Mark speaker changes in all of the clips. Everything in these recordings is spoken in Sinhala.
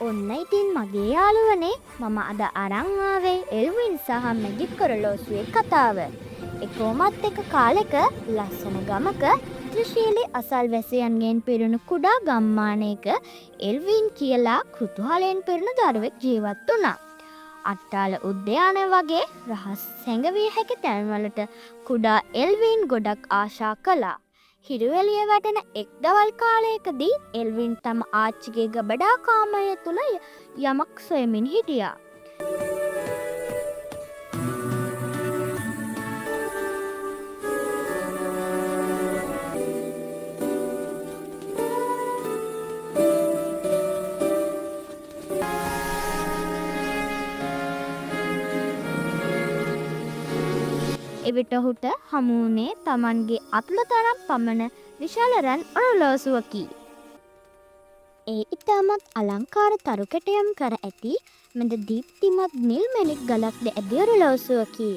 Speaker 1: ඔන්න ඉතින් මගේ යාළුවනේ මම අද අරන් ආවේ එල්වින් සහ මැජික් කොරලෝසුවේ කතාව. එකෝමත් එක කාලෙක ලස්සන ගමක ත්‍රිශීලී අසල්වැසියන්ගෙන් පිරුණු කුඩා ගම්මානයක එල්වින් කියලා කෘතුහලයෙන් පිරුණු දරුවෙක් ජීවත් වුණා. අට්ටාල උද්‍යානය වගේ රහස් සැඟවිය හැකි තැන්වලට කුඩා එල්වින් ගොඩක් ආශා කළා. හිරුවෙලිය වැටෙන එක් දවල් කාලයකදී එල්වින් තම ආච්චිගේ ගබඩා කාමරය තුළ යමක් සොයමින් හිටියා. එවිට ඔහුට හමුවුණේ තමන්ගේ අතුල තරම් පමණ විශාල රැන් ඔරලෝසුවකි. ඒ ඉතාමත් අලංකාර තරුකැටයම් කර ඇති මෙද දීප්තිමත් නිල් මැණික් ගලක්ද ඇති ඔරලෝසුවකි.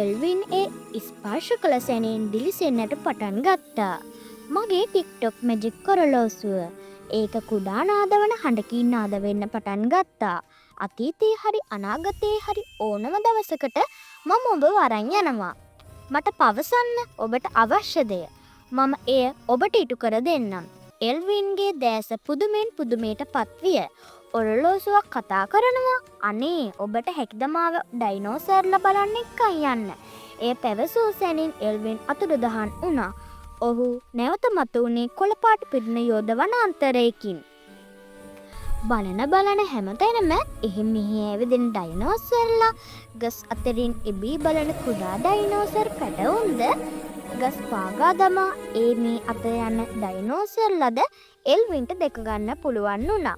Speaker 1: එල්වින් ඒ ස්පර්ශ කළ සැනින් දිලිසෙන්නට පටන් ගත්තා. මගේ ටික්ටොක් මැජික් ඔරලෝසුව. ඒක කුඩා නාදවන හඬකින් නාද වෙන්න පටන් ගත්තා. අතීතයේ හරි අනාගතයේ හරි ඕනම දවසකට මම ඔබ වරන් යනවා. මට පවසන්න ඔබට අවශ්‍යදය. මම එය ඔබට ඉටු කර දෙන්නම්. එල්වින්ගේ දැස පුදුමෙන් පුදුමයට පත්විය. ඔරලෝසුවක් කතා කරනවා. අනේ ඔබට හැකිදමාව ඩයිනෝසර්ල බලන්න එක්කන් යන්න. එය පැවසූ සැනින් එල්වින් අතුරුදහන් වුණා. ඔහු නැවත මතුවුණේ කොළපාට පිරින යෝධ වනාන්තරයකින්. බලන හැමතැනම එහෙම මෙහි ඇවිදින ඩයිනෝසර්ලා ගස් අතරින් එබී බලන කුඩා ඩයිනෝසර් පැටවුන්ද ගස් පාගා දමා ඒ මේ අත යන ඩයිනෝසර්ලද එල්වින්ට දැක ගන්න පුළුවන් වුණා.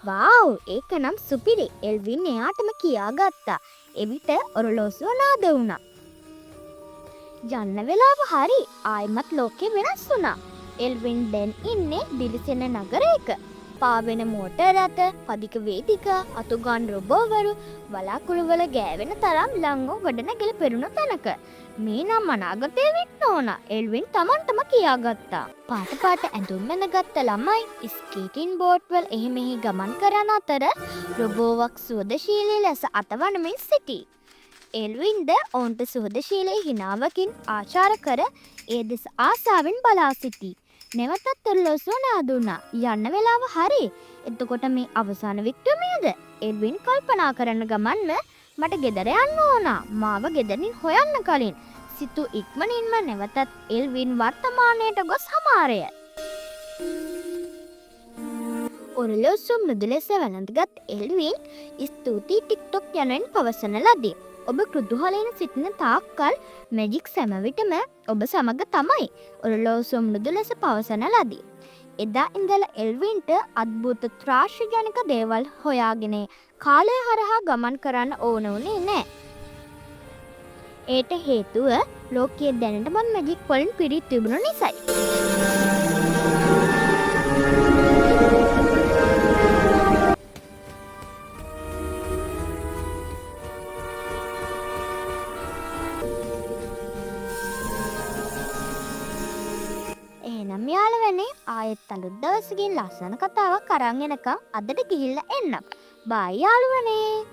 Speaker 1: වාව් ඒක නම් සුපිරි. එල්වින් එයාටම කියාගත්තා. එවිට ඔරලෝසුව නාද වුණා. යන්න වෙලාව හරි ආයිමත් ලෝකෙ වෙනස් වුණා. එල්වින් දැන් ඉන්නේ දිලිසෙන නගරයක. පාවෙන මෝටර් රථ, පදික වේදිකා, අතුගන් රොබෝවරු, වලාකුළුවල ගෑවෙන තරම් ලංගෝ ගොඩනැගිලි පෙරුණු තැනක. මේ නම් අනාගතේ වෙන්න ඕන. එල්වින් Tamanටම කියාගත්තා. පාට ඇඳුම් මැනගත්ත ළමයි ස්කේටින් බෝට් වල එහෙ මෙහි ගමන් කරන අතර රොබෝවක් සුවදශීලී ලෙස අතවනමින් සිටී. එල්වින්ද ඔවුන්ට සුහදශීලී හිනාවකින් ආචාර කර ඒ දෙස ආසාවෙන් බලා සිටී. නැවතත් ඔරලෝසුව නාදුණා. යන්න වෙලාව හරි. එතකොට මේ අවසාන වික්‍රමයේද? එල්වින් කල්පනා කරන ගමන්ම මට ගෙදර යන්න ඕන. මාව ගෙදරින් හොයන්න කලින් සිතු ඉක්මනින්ම නැවතත් එල්වින් වර්තමානයට ගොස් හමාරය. ඔරලෝසුව මෘදු ලෙස වැළඳගත් එල්වින් ස්තුතියි ටික්ටොක් යනුවෙන් පවසන ලදී. ඔබ කෘතුහලයෙන් සිටින තාක්කල් මැජික් සැම විටම ඔබ සමග තමයි. ඔරලෝසුව මෘදු ලෙස පවසන ලදී. එදා ඉඳලා එල්වින්ට අద్භූත ත්‍රාසජනක දේවල් හොයාගෙන කාලය හරහා ගමන් කරන්න ඕන වුණේ නැහැ. ඒට හේතුව ලෝකයේ දැනටමත් මැජික් වලින් පිරී තිබුණු නිසායි. එහෙනම් යාළුවනේ ආයෙත් අලුත් දවසකින් ලස්සන කතාවක් අරන් එනකම් අදට ගිහිල්ලා එන්නම්. බයි යාළුවනේ.